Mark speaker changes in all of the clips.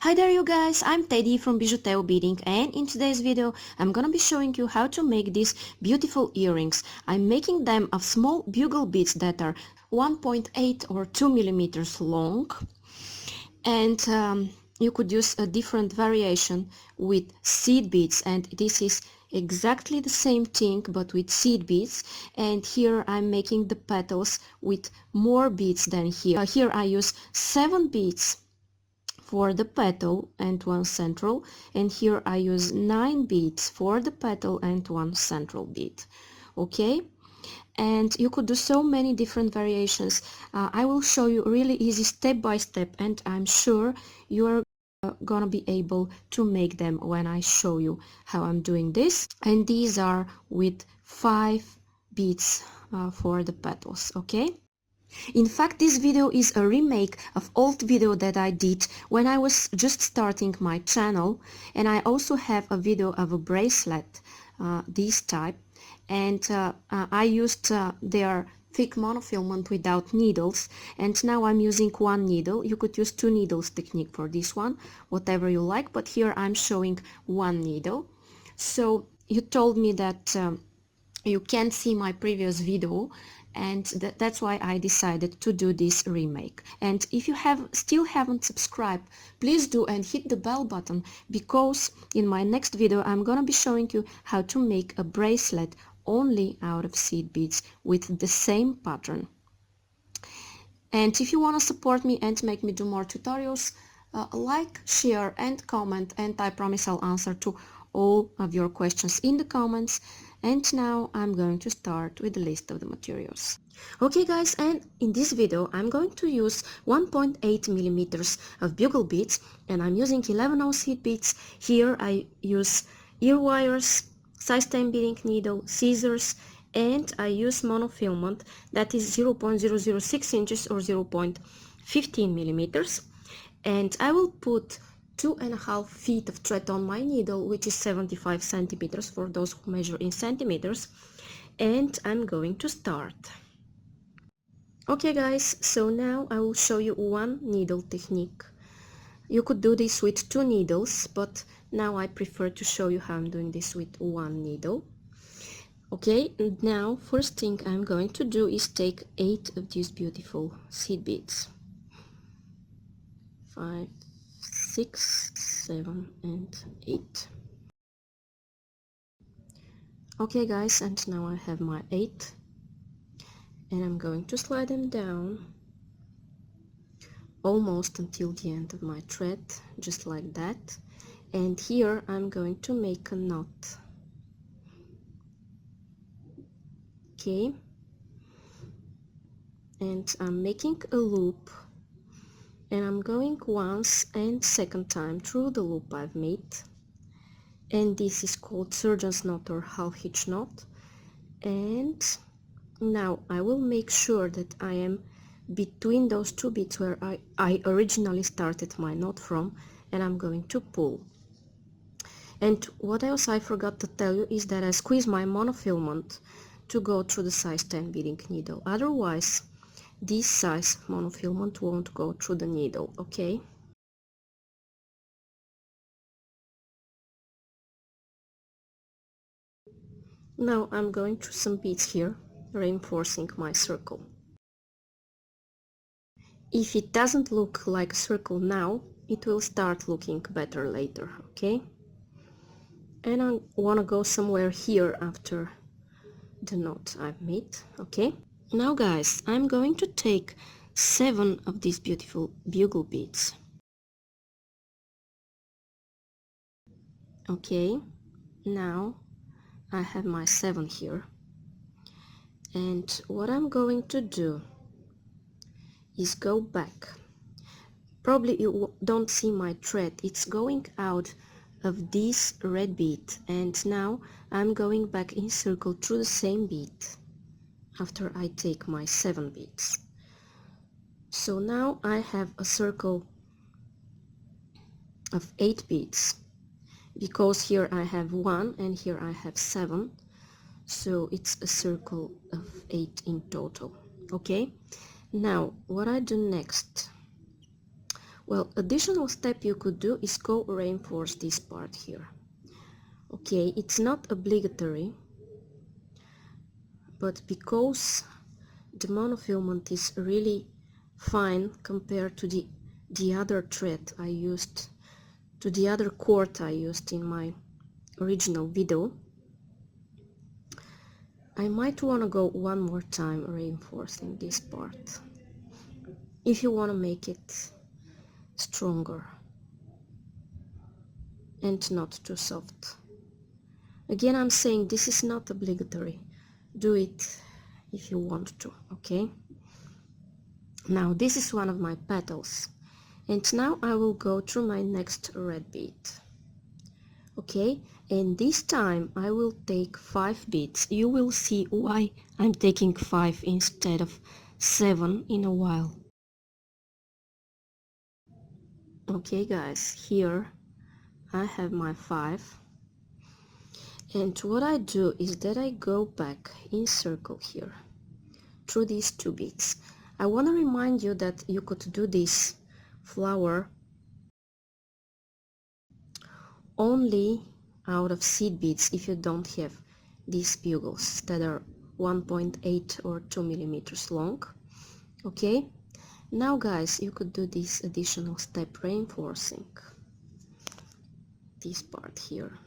Speaker 1: Hi there you guys, I'm Teddy from BijuTeo Beading, and in today's video I'm gonna be showing you how to make these beautiful earrings. I'm making them of small bugle beads that are 1.8 or 2 millimeters long, and you could use a different variation with seed beads, and this is exactly the same thing but with seed beads. And here I'm making the petals with more beads than here. Here I use 7 beads for the petal and 1 central, and here I use 9 beads for the petal and 1 central bead. Okay, and you could do so many different variations. I will show you really easy step by step, and I'm sure you're gonna be able to make them when I show you how I'm doing this. And these are with 5 beads for the petals. Okay, in fact, this video is a remake of old video that I did when I was just starting my channel, and I also have a video of a bracelet this type, and I used their thick monofilament without needles, and now I'm using 1 needle. You could use 2 needles technique for this one, whatever you like, but here I'm showing 1 needle. So you told me that you can't see my previous video, and that's why I decided to do this remake. And if you still haven't subscribed, please do and hit the bell button, because in my next video I'm gonna be showing you how to make a bracelet only out of seed beads with the same pattern. And if you want to support me and make me do more tutorials, like, share and comment, and I promise I'll answer to all of your questions in the comments. And now I'm going to start with the list of the materials. Okay guys, and in this video I'm going to use 1.8 millimeters of bugle beads, and I'm using 11/0 seed beads. Here I use ear wires, size 10 beading needle, scissors, and I use monofilament that is 0.006 inches or 0.15 millimeters. And I will put 2.5 feet of thread on my needle, which is 75 centimeters for those who measure in centimeters, and I'm going to start. Okay guys, so now I will show you 1 needle technique. You could do this with 2 needles, but now I prefer to show you how I'm doing this with 1 needle. Okay, and now first thing I'm going to do is take 8 of these beautiful seed beads. 5, 6, 7 and 8. Okay guys, and now I have my 8, and I'm going to slide them down almost until the end of my thread, just like that. And here I'm going to make a knot. Okay, and I'm making a loop, and I'm going once and second time through the loop I've made, and this is called surgeon's knot or half hitch knot. And now I will make sure that I am between those 2 beads where I originally started my knot from, and I'm going to pull. And what else I forgot to tell you is that I squeeze my monofilament to go through the size 10 beading needle, otherwise this size monofilament won't go through the needle. Okay, now I'm going through some beads here, reinforcing my circle. If it doesn't look like a circle now, it will start looking better later. Okay, and I want to go somewhere here after the knot I've made. Okay, now guys, I'm going to take 7 of these beautiful bugle beads. Okay, now I have my 7 here, and what I'm going to do is go back. Probably you don't see my thread, it's going out of this red bead, and now I'm going back in circle through the same bead after I take my 7 beads. So now I have a circle of 8 beads, because here I have 1 and here I have 7, so it's a circle of 8 in total. Okay, now what I do next, Well, additional step you could do is go reinforce this part here. Okay, it's not obligatory, but because the monofilament is really fine compared to the other thread I used, to the other cord I used in my original video, I might want to go one more time reinforcing this part if you want to make it stronger and not too soft. Again, I'm saying this is not obligatory. Do it if you want to, okay? Now this is one of my petals, and now I will go through my next red bead. Okay, and this time I will take 5 beads. You will see why I'm taking 5 instead of 7 in a while. Okay guys, here I have my 5, and what I do is that I go back in circle here through these 2 beads. I want to remind you that you could do this flower only out of seed beads if you don't have these bugles that are 1.8 or 2 millimeters long. Okay, now guys, you could do this additional step reinforcing this part here.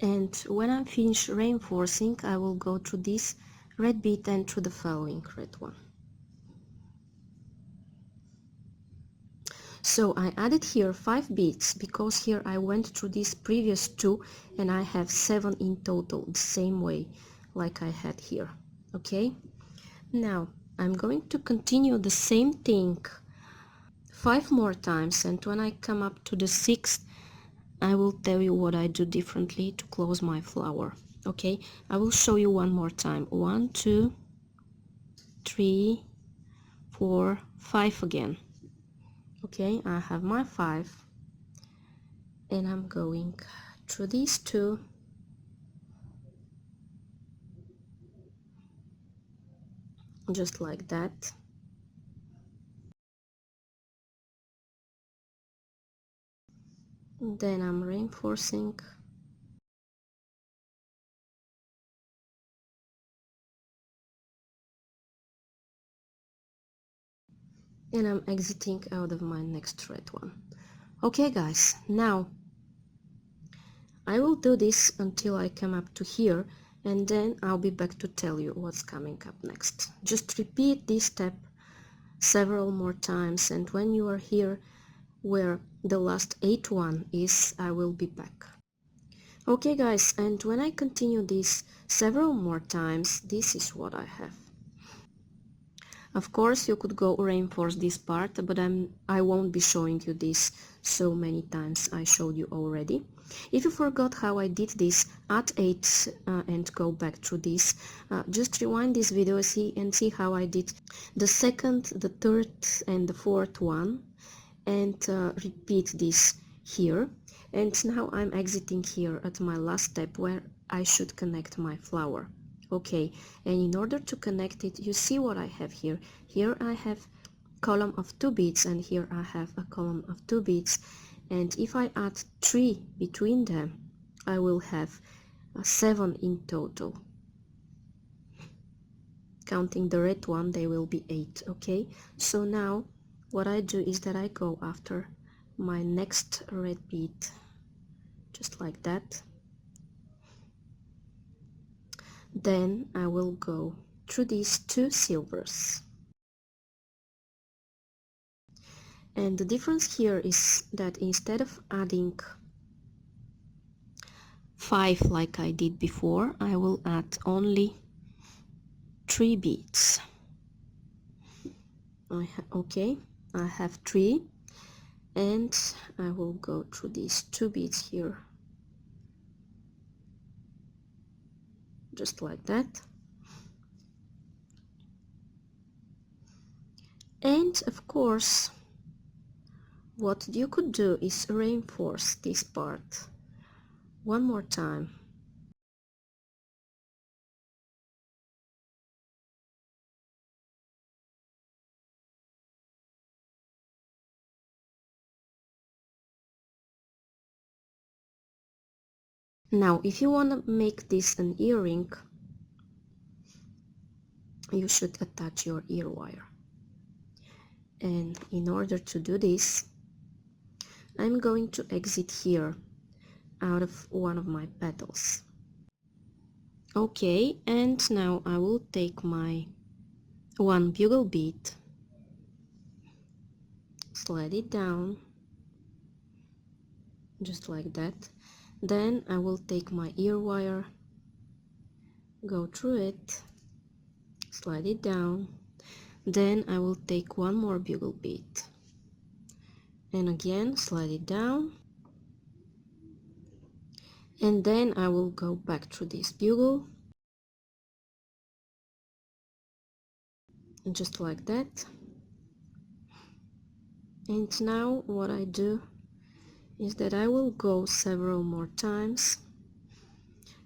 Speaker 1: And when I'm finished reinforcing, I will go through this red bead and through the following red one. So I added here 5 beads because here I went through these previous 2 and I have 7 in total, the same way like I had here. Okay, now I'm going to continue the same thing 5 more times, and when I come up to the 6th I will tell you what I do differently to close my flower. Okay, I will show you one more time. 1, 2, 3, 4, 5 again. Okay, I have my 5 and I'm going through these 2 just like that. Then I'm reinforcing and I'm exiting out of my next red one. Okay guys, now I will do this until I come up to here, and then I'll be back to tell you what's coming up next. Just repeat this step several more times, and when you are here where the last 8 one is, I will be back. Okay guys, and when I continue this several more times, this is what I have. Of course you could go reinforce this part, but I won't be showing you this so many times. I showed you already. If you forgot how I did this, add 8 and go back through this. Just rewind this video and see how I did the second, the third and the fourth one, and repeat this here. And now I'm exiting here at my last step where I should connect my flower. Okay, and in order to connect it, you see what I have here. Here I have column of 2 beads, and here I have a column of 2 beads, and if I add 3 between them, I will have 7 in total. Counting the red one, they will be 8. Okay, so now what I do is that I go after my next red bead just like that. Then I will go through these 2 silvers, and the difference here is that instead of adding 5 like I did before, I will add only 3 beads. Okay, I have 3, and I will go through these 2 beads here just like that. And of course what you could do is reinforce this part one more time Now if you want to make this an earring, you should attach your ear wire. And in order to do this, I'm going to exit here out of one of my petals. Okay, and now I will take my one bugle bead, slide it down just like that. Then I will take my ear wire, go through it, slide it down. Then I will take one more bugle bead and again slide it down, and then I will go back through this bugle just like that. And now what I do is that I will go several more times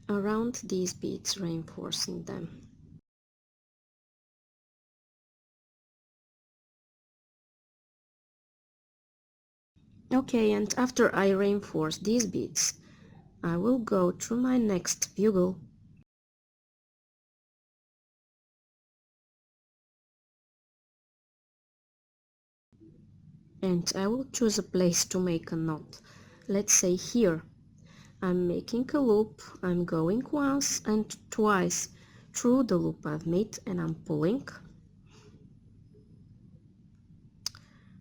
Speaker 1: around these beads, reinforcing them. Okay, and after I reinforce these beads, I will go through my next bugle and I will choose a place to make a knot. Let's say here. I'm making a loop, I'm going once and twice through the loop I've made and I'm pulling.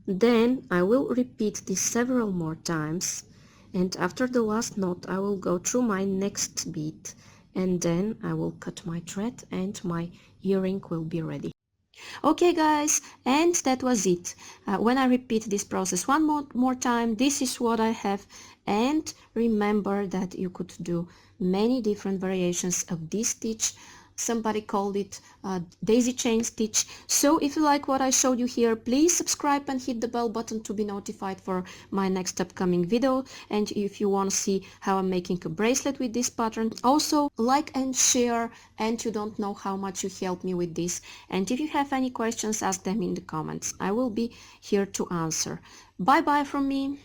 Speaker 1: Then I will repeat this several more times, and after the last knot I will go through my next bead and then I will cut my thread and my earring will be ready. Okay guys, and that was it. When I repeat this process one more time, this is what I have. And remember that you could do many different variations of this stitch. Somebody called it daisy chain stitch. So if you like what I showed you here, please subscribe and hit the bell button to be notified for my next upcoming video. And if you want to see how I'm making a bracelet with this pattern, also like and share, and you don't know how much you help me with this. And if you have any questions, ask them in the comments. I will be here to answer. Bye bye from me.